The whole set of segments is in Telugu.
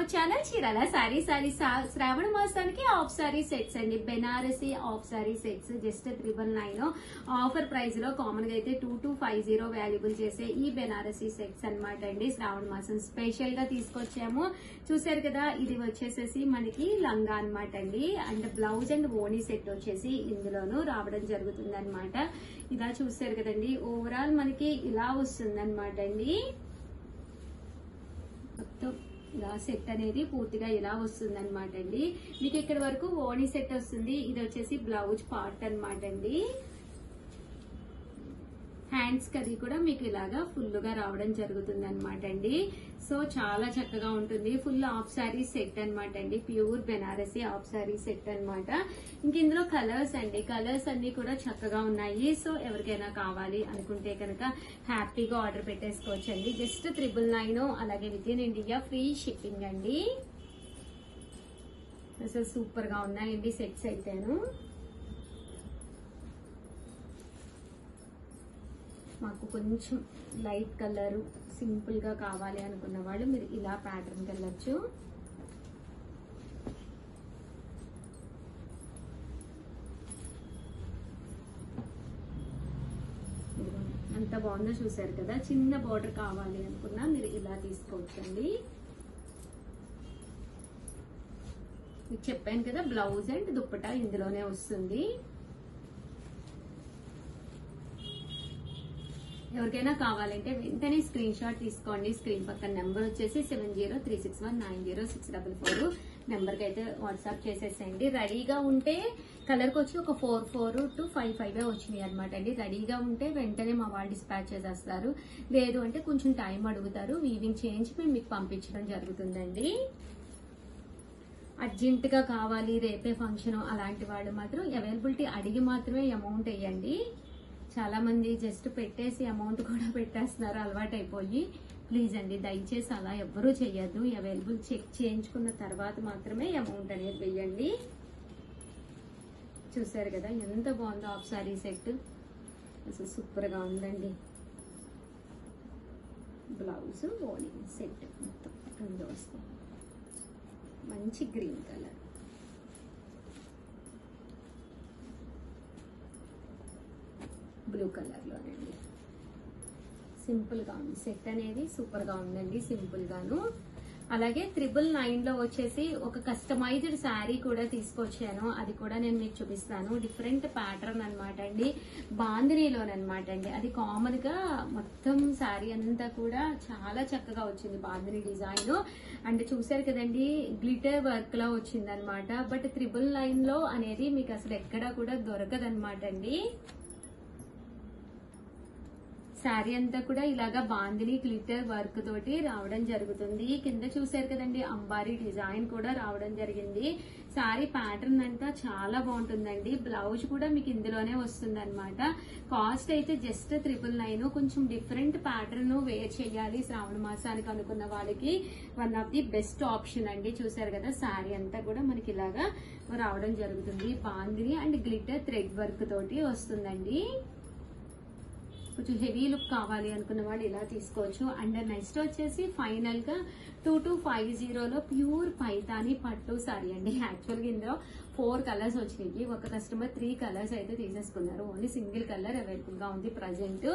అవర్ ఛానల్ చీరాల సారీ శ్రావణ మాసానికి ఆఫ్ సారీ సెట్స్ అండి. Banarasi of sorry sets just 999 offer price లో కామన్ గా అయితే 2250 వాల్యుబుల్ చేసే ఈ బెనారసీ సెట్స్ అన్నమాట అండి. శ్రావణ మాసం స్పెషల్ గా తీసుకొచ్చాము. చూసారు కదా, ఇది వచ్చేసేసి మనకి లంగా అన్నమాట అండి. అండ్ బ్లౌజ్ అండ్ ఓనీ సెట్ వచ్చేసి ఇందులోనూ రావడం జరుగుతుంది అనమాట. ఇలా చూసారు కదండి, ఓవరాల్ మనకి ఇలా వస్తుంది అనమాట అండి. మొత్తం ఇలా సెట్ అనేది పూర్తిగా ఇలా వస్తుంది అనమాట అండి. మీకు ఇక్కడ వరకు ఓణీ సెట్ వస్తుంది. ఇది వచ్చేసి బ్లౌజ్ పార్ట్ అనమాట అండి. హ్యాండ్స్ కది కూడా మీకు ఇలాగా ఫుల్ గా రావడం జరుగుతుంది అనమాట అండి. సో చాలా చక్కగా ఉంటుంది. ఫుల్ ఆఫ్ సారీ సెట్ అనమాట అండి. Pure Banarasi of sari set అనమాట. ఇంక ఇందులో కలర్స్ అండి, కలర్స్ అన్ని కూడా చక్కగా ఉన్నాయి. సో ఎవరికైనా కావాలి అనుకుంటే కనుక హ్యాపీగా ఆర్డర్ పెట్టేసుకోవచ్చు అండి. జస్ట్ 999, అలాగే with in India free shipping అండి. అసలు సూపర్ గా ఉన్నాయండి సెట్స్ అయితేను. మాకు కొంచెం లైట్ కలర్ సింపుల్ గా కావాలి అనుకున్న వాళ్ళు మీరు ఇలా ప్యాటర్న్ వెళ్ళొచ్చు. ఎంత బాగుందో చూసారు కదా. చిన్న బార్డర్ కావాలి అనుకున్నా మీరు ఇలా తీసుకోవచ్చండి. మీకు చెప్పాను కదా, బ్లౌజ్ అండ్ దుప్పటా ఇందులోనే వస్తుంది. ఎవరికైనా కావాలంటే వెంటనే స్క్రీన్ షాట్ తీసుకోండి. స్క్రీన్ పక్కన నెంబర్ వచ్చేసి 7036190644 నెంబర్ కి అయితే వాట్సాప్ చేసేసేయండి. రెడీగా ఉంటే కలర్ కి వచ్చి ఒక 44 to 55 వచ్చినాయి అనమాట అండి. రెడీగా ఉంటే వెంటనే మా వాళ్ళు డిస్పాచ్ చేసేస్తారు. లేదు అంటే కొంచెం టైం అడుగుతారు. వీవింగ్ చేయించి మేము మీకు పంపించడం జరుగుతుందండి. అర్జెంట్ గా కావాలి, రేపే ఫంక్షన్ అలాంటి వాళ్ళు మాత్రం అవైలబిలిటీ అడిగి మాత్రమే అమౌంట్ వేయండి. చాలా మంది జస్ట్ పెట్టేసి అమౌంట్ కూడా పెట్టేస్తున్నారు అలవాటు అయిపోయి. ప్లీజ్ అండి, దయచేసి అలా ఎవ్వరూ చెయ్యద్దు. అవైలబుల్ చెక్ చేయించుకున్న తర్వాత మాత్రమే అమౌంట్ అనేది వేయండి. చూసారు కదా ఎంత బాగుందో ఆఫ్ సారీ సెట్. అసలు సూపర్ గా ఉందండి. బ్లౌజ్ ఓనీ సెట్ మొత్తం కింద వస్తుంది. మంచి గ్రీన్ కలర్, బ్లూ కలర్ లోనండి. సింపుల్ గా ఉంది సెట్ అనేది. సూపర్ గా ఉందండి సింపుల్ గాను. అలాగే 999 లో వచ్చేసి ఒక కస్టమైజ్డ్ శారీ కూడా తీసుకొచ్చాను. అది కూడా నేను మీకు చూపిస్తాను. డిఫరెంట్ ప్యాటర్న్ అనమాట అండి. బాందినీలోనమాట అండి. అది కామన్ గా మొత్తం శారీ అంతా కూడా చాలా చక్కగా వచ్చింది బాందినీ డిజైన్. అండ్ చూసారు కదండి, గ్లిటర్ వర్క్ లో వచ్చింది అనమాట. బట్ 999 లో అనేది మీకు అసలు ఎక్కడా కూడా దొరకదనమాట అండి. శారీ అంతా కూడా ఇలాగా బాందిని గ్లిటర్ వర్క్ తోటి రావడం జరుగుతుంది. కింద చూసారు కదండి, అంబారీ డిజైన్ కూడా రావడం జరిగింది. శారీ ప్యాటర్న్ అంతా చాలా బాగుంటుందండి. బ్లౌజ్ కూడా మీకు ఇందులోనే వస్తుంది అనమాట. కాస్ట్ అయితే జస్ట్ 999. కొంచెం డిఫరెంట్ ప్యాటర్న్ వేర్ చేయాలి శ్రావణ మాసానికి అనుకున్న వాళ్ళకి one of the best option అండి. చూసారు కదా, శారీ అంతా కూడా మనకి ఇలాగా రావడం జరుగుతుంది. Bandhani and glitter thread work తోటి వస్తుందండి. కొంచెం హెవీ లుక్ కావాలి అనుకున్న వాళ్ళు ఇలా తీసుకోవచ్చు. అండ్ నెక్స్ట్ వచ్చేసి ఫైనల్ గా 2250 ప్యూర్ పైతాని పట్టు సారీ అండి. యాక్చువల్ గా ఇందులో 4 కలర్స్ వచ్చినాయి. ఒక కస్టమర్ 3 కలర్స్ అయితే తీసేసుకున్నారు. ఓన్లీ సింగిల్ కలర్ అవైలబుల్ గా ఉంది ప్రజెంట్.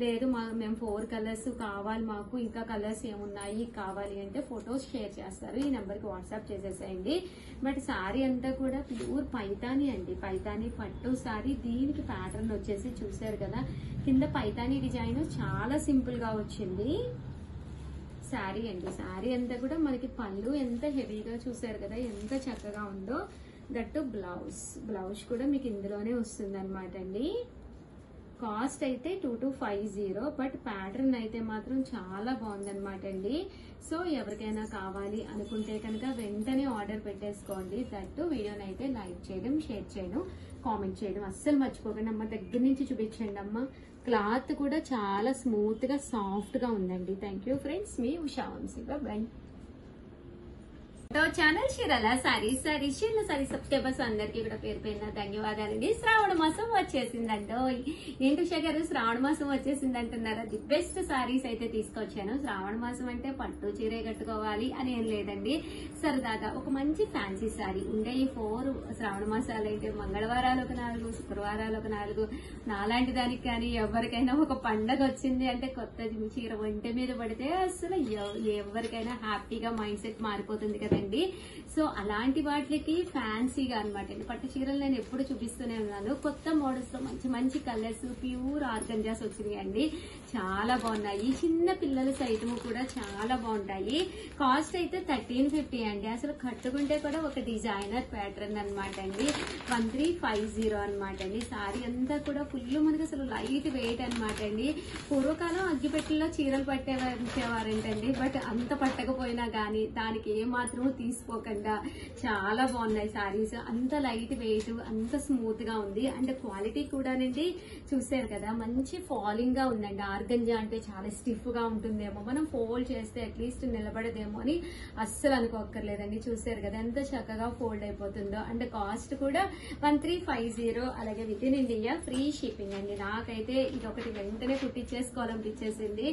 లేదు మేము 4 కలర్స్ కావాలి, మాకు ఇంకా కలర్స్ ఏమున్నాయి కావాలి అంటే ఫొటోస్ షేర్ చేస్తారు. ఈ నెంబర్ కి వాట్సాప్ చేసేసేయండి. బట్ సారీ అంతా కూడా ప్యూర్ పైతాని అండి. పైతాని పట్టు సారీ. దీనికి ప్యాటర్న్ వచ్చేసి చూసారు కదా, కింద పైతాని డిజైన్ చాలా సింపుల్ గా వచ్చింది. శారీ అండి. శారీ అంతా కూడా మనకి పళ్ళు ఎంత హెవీగా చూసారు కదా, ఎంత చక్కగా ఉందో. దట్టు బ్లౌజ్ కూడా మీకు ఇందులోనే వస్తుంది అనమాట అండి. కాస్ట్ అయితే 2250. బట్ ప్యాటర్న్ అయితే మాత్రం చాలా బాగుందనమాట అండి. సో ఎవరికైనా కావాలి అనుకుంటే కనుక వెంటనే ఆర్డర్ పెట్టేసుకోండి. దట్టు వీడియోని అయితే లైక్ చేయడం, షేర్ చేయడం, కామెంట్ చేయడం అస్సలు మర్చిపోకండి. అమ్మ దగ్గర నుంచి చూపించండి అమ్మ. క్లాత్ కూడా చాలా స్మూత్ గా సాఫ్ట్ గా ఉందండి. థ్యాంక్ యూ ఫ్రెండ్స్, మీ ఉషా వంశీ. బై. ఛానల్ చీరల సారీస్ సబ్స్క్రైబర్స్ అందరికీ కూడా పేరు పేరున ధన్యవాదాలండి. శ్రావణ మాసం వచ్చేసిందంటో. ఏంటి ఉషా గారు శ్రావణ మాసం వచ్చేసింది అంటున్నారా? ది బెస్ట్ సారీస్ అయితే తీసుకొచ్చాను. శ్రావణ మాసం అంటే పట్టు చీరే కట్టుకోవాలి అని ఏం లేదండి. సరదాగా ఒక మంచి ఫ్యాన్సీ సారీ ఉండే ఈ 4 శ్రావణ మాసాలు అయితే మంగళవారాలు ఒక 4, శుక్రవారాలు ఒక 4, నాలాంటి దానికి కానీ ఎవరికైనా ఒక పండగ వచ్చింది అంటే కొత్త చీర ఒంటి మీద పడితే అసలు ఎవరికైనా హ్యాపీగా మైండ్ సెట్ మారిపోతుంది కదండి. సో అలాంటి వాటికి ఫ్యాన్సీగా అనమాట అండి. పట్టు చీరలు నేను ఎప్పుడు చూపిస్తూనే ఉన్నాను. కొత్త మోడల్స్ లో మంచి మంచి కలర్స్, ప్యూర్ ఆర్గంజాస్ వచ్చినాయండి. చాలా బాగున్నాయి. చిన్న పిల్లల సైతము కూడా చాలా బాగుంటాయి. కాస్ట్ అయితే 1350 అండి. అసలు కట్టుకుంటే కూడా ఒక డిజైనర్ ప్యాటర్న్ అనమాట అండి. 1350 అనమాట అండి. సారీ అంతా కూడా ఫుల్ మనకి అసలు లైట్ వెయిట్ అనమాట అండి. పూర్వకాలం అగ్గిపెట్టెల్లో చీరలు పట్టేవారంటండి. బట్ అంత పట్టకపోయినా గానీ దానికి ఏమాత్రం తీసుకోకుండా చాలా బాగున్నాయి సారీస్. అంత లైట్ వెయిట్, అంత స్మూత్ గా ఉంది. అండ్ క్వాలిటీ కూడానండి చూసారు కదా, మంచి ఫాలింగ్ గా ఉందండి. ఆర్గంజా అంటే చాలా స్టిఫ్ గా ఉంటుందేమో, మనం ఫోల్డ్ చేస్తే అట్లీస్ట్ నిలబడదేమో అని అస్సలు అనుకోక్కర్లేదండి. చూసారు కదా ఎంత చక్కగా ఫోల్డ్ అయిపోతుందో. అండ్ కాస్ట్ కూడా 1350. అలాగే with in India free shipping అండి. నాకైతే ఇది ఒకటి వెంటనే కుట్టించేసుకోవాలనిపించేసింది.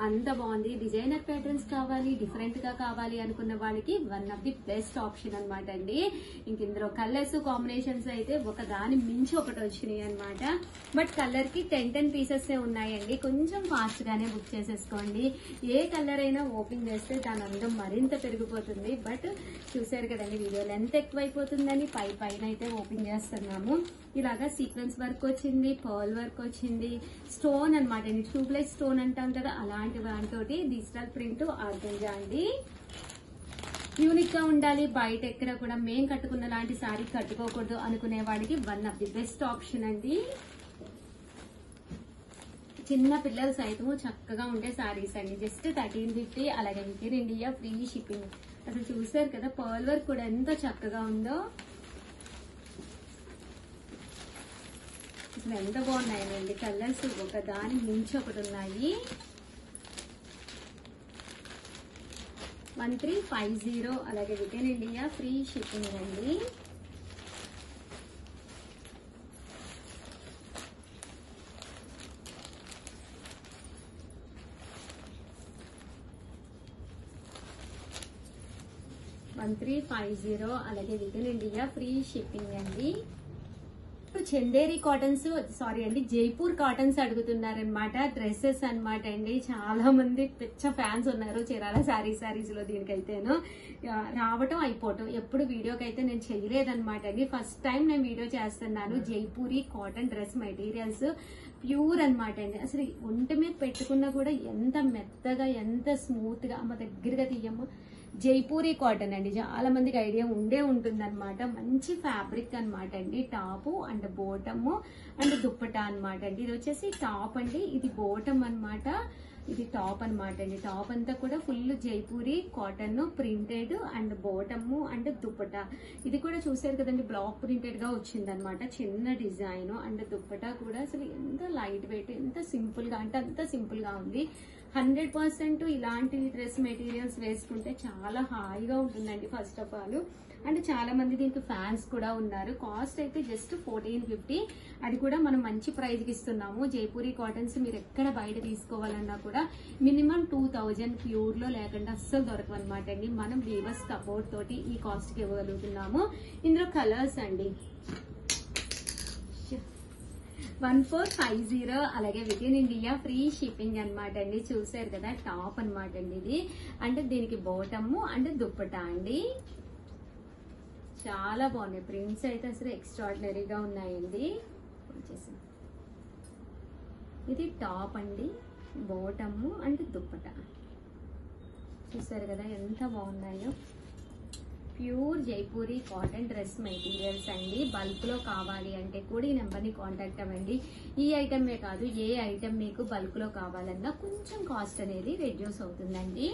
అంత బాగుంది. డిజైనర్ ప్యాటర్న్స్ కావాలి, డిఫరెంట్ గా కావాలి అనుకున్న వాళ్ళకి one of the best option అనమాట అండి. ఇంక ఇందులో కలర్స్ కాంబినేషన్స్ అయితే ఒక దాని మించి ఒకటి వచ్చినాయి అనమాట. బట్ కలర్ కి 10 పీసెస్ ఉన్నాయండి. కొంచెం ఫాస్ట్ గానే బుక్ చేసేసుకోండి. ఏ కలర్ అయినా ఓపెన్ చేస్తే దాని అందం మరింత పెరిగిపోతుంది. బట్ చూసారు కదండి వీడియో లెంత్ ఎక్కువైపోతుందని పైన అయితే ఓపెన్ చేస్తున్నాము. ఇలాగా సీక్వెన్స్ వర్క్ వచ్చింది, పర్ల్ వర్క్ వచ్చింది, స్టోన్ అనమాట అండి. ట్యూబ్లైట్ స్టోన్ అంటాం కదా, అలాంటి దాంతోటి డిజిటల్ ప్రింట్ ఆర్గంజా అండి. యూనిక్ గా ఉండాలి, బయట ఎక్కడ కూడా మేం కట్టుకున్న లాంటి సారీ కట్టుకోకూడదు అనుకునే వాడికి one of the best option అండి. చిన్న పిల్లలు సైతము చక్కగా ఉండే సారీస్ అండి. జస్ట్ 1350. అలాగే with in India free shipping. అసలు చూసారు కదా పర్ల్ వర్క్ కూడా ఎంత చక్కగా ఉందో. అసలు ఎంత బాగున్నాయండి కలర్స్, ఒక దాని మించి ఒకటి ఉన్నాయి. 1350. అలాగే with in India free shipping అండి. అలాగే with in India free shipping అండి. చందేరి కాటన్స్, సారీ అండి జైపూర్ కాటన్స్ అడుగుతున్నారనమాట. డ్రెస్సెస్ అనమాట అండి. చాలా మంది పెద్ద ఫ్యాన్స్ ఉన్నారు చీరాల సారీస్ లో. దీనికైతేను రావటం అయిపోవటం ఎప్పుడు వీడియోకి అయితే నేను చేయలేదనమాట అండి. ఫస్ట్ టైం నేను వీడియో చేస్తున్నాను. Jaipuri cotton dress materials pure అనమాట అండి. అసలు ఒంటి మీద పెట్టుకున్నా కూడా ఎంత మెత్తగా, ఎంత స్మూత్ గా, అమ్మ దగ్గరగా తీయమ్మ. జైపూరి కాటన్ అండి. చాలా మందికి ఐడియా ఉంటుంది అనమాట. మంచి ఫ్యాబ్రిక్ అనమాట అండి. Top and bottom and dupatta అనమాట అండి. ఇది వచ్చేసి టాప్ అండి, ఇది బోటమ్ అనమాట, ఇది టాప్ అనమాట అండి. టాప్ అంతా కూడా full Jaipuri cotton printed and bottom and dupatta. ఇది కూడా చూసారు కదండి బ్లాక్ ప్రింటెడ్ గా వచ్చింది అనమాట. చిన్న డిజైన్ అండ్ దుప్పటా కూడా అసలు ఎంత లైట్ వెయిట్, ఎంత సింపుల్ గా అంటే అంత సింపుల్ గా ఉంది. 100% ఇలాంటి డ్రెస్ మెటీరియల్స్ వేసుకుంటే చాలా హాయిగా ఉంటుందండి ఫస్ట్ ఆఫ్ ఆల్. అండ్ చాలా మంది దీనికి ఫ్యాన్స్ కూడా ఉన్నారు. కాస్ట్ అయితే జస్ట్ 1450. అది కూడా మనం మంచి ప్రైస్ కి ఇస్తున్నాము. జైపూరి కాటన్స్ మీరు ఎక్కడ బయట తీసుకోవాలన్నా కూడా మినిమం 2000 ప్యూర్ లో లేకుండా అస్సలు దొరకవన్నమాట అండి. మనం వీవర్స్ సపోర్ట్ తోటి ఈ కాస్ట్ కి ఇవ్వగలుగుతున్నాము. ఇందులో కలర్స్ అండి 1450. అలాగే with in India free shipping అనమాట అండి. చూసారు కదా టాప్ అనమాట అండి ఇది. అంటే దీనికి బోటమ్ అండ్ దుప్పటా అండి. చాలా బాగున్నాయి ప్రింట్స్ అయితే అసలు ఎక్స్ట్రాడినరీగా ఉన్నాయండి. ఇది టాప్ అండి, బోటమ్ అండ్ దుప్పటా. చూసారు కదా ఎంత బాగున్నాయో. Pure Jaipuri cotton dress materials అండి. బల్క్ లో కావాలి అంటే కూడా ఈ నెంబర్ ని కాంటాక్ట్ అవ్వండి. ఈ ఐటమే కాదు, ఏ ఐటమ్ మీకు బల్క్ లో కావాలన్నా కొంచెం కాస్ట్ అనేది రెడ్యూస్ అవుతుందండి.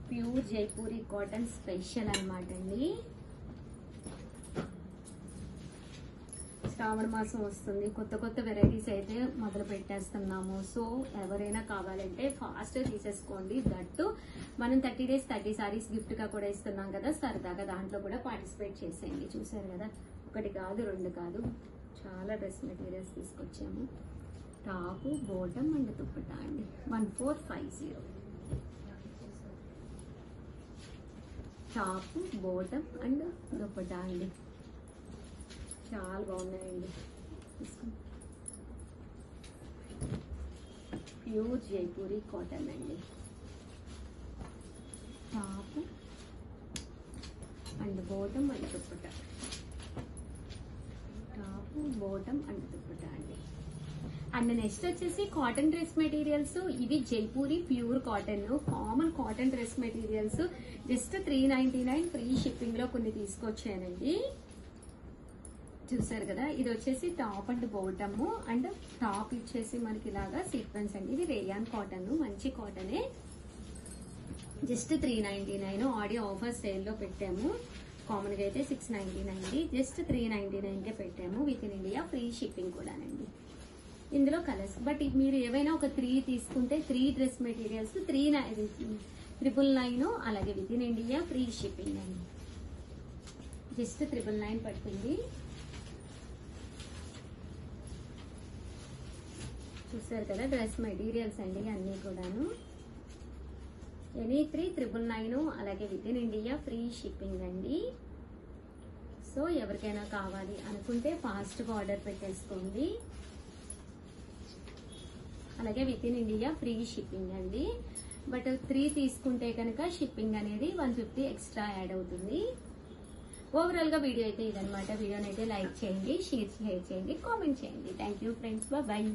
ప్యూర్ జైపూరి కాటన్ స్పెషల్ అనమాట అండి. శ్రావణ మాసం వస్తుంది, కొత్త కొత్త వెరైటీస్ అయితే మొదలు పెట్టేస్తున్నాము. సో ఎవరైనా కావాలంటే ఫాస్ట్ తీసేసుకోండి. దట్టు మనం 30 days 30 sarees గిఫ్ట్ గా కూడా ఇస్తున్నాం కదా, సరదాగా దాంట్లో కూడా పార్టిసిపేట్ చేసేయండి. చూసారు కదా, ఒకటి కాదు రెండు కాదు, చాలా డ్రెస్ మెటీరియల్స్ తీసుకొచ్చాము. టాప్, బాటమ్ అండ్ దుప్పట్టా అండి. 1450. టాప్, బాటమ్ అండ్ దుప్పట్టా అండి. చాలా బాగున్నాయండి. ప్యూర్ జైపూరి కాటన్ అండి. Top and bottom and dupatta. Top, bottom and dupatta అండి. అండ్ నెక్స్ట్ వచ్చేసి కాటన్ డ్రెస్ మెటీరియల్స్. ఇవి Jaipuri pure cotton, common cotton dress materials. Just 399 free shipping లో కొన్ని తీసుకొచ్చానండి. చూసారు కదా, ఇది వచ్చేసి top and bottom and top ఇచ్చేసి మనకి ఇలాగా సీక్వెన్స్ అండి. ఇది రేయాన్ కాటన్, మంచి కాటనే. జస్ట్ 399. ఆడియో ఆఫర్ సేల్ లో పెట్టాము. కామన్ గా అయితే 699, జస్ట్ 399 కే పెట్టాము. With in India free shipping కూడానండి. ఇందులో కలర్స్, బట్ మీరు ఏవైనా ఒక 3 తీసుకుంటే 3 డ్రెస్ మెటీరియల్స్ 399, అలాగే with in India free shipping అండి. జస్ట్ 999 పడుతుంది. చూసారు కదా, డ్రెస్ మెటీరియల్స్ అండి అన్నీ కూడాను. ఎనీ 399, అలాగే with in India free shipping అండి. సో ఎవరికైనా కావాలి అనుకుంటే ఫాస్ట్గా ఆర్డర్ పెట్టేసుకోండి. అలాగే with in India free shipping అండి. బట్ 3 తీసుకుంటే కనుక షిప్పింగ్ అనేది 150 ఎక్స్ట్రా యాడ్ అవుతుంది. ఓవరాల్ గా వీడియో అయితే ఇదనమాట. వీడియోని అయితే లైక్ చేయండి, షేర్ చేయండి, కామెంట్ చేయండి. Thank you friends, bye.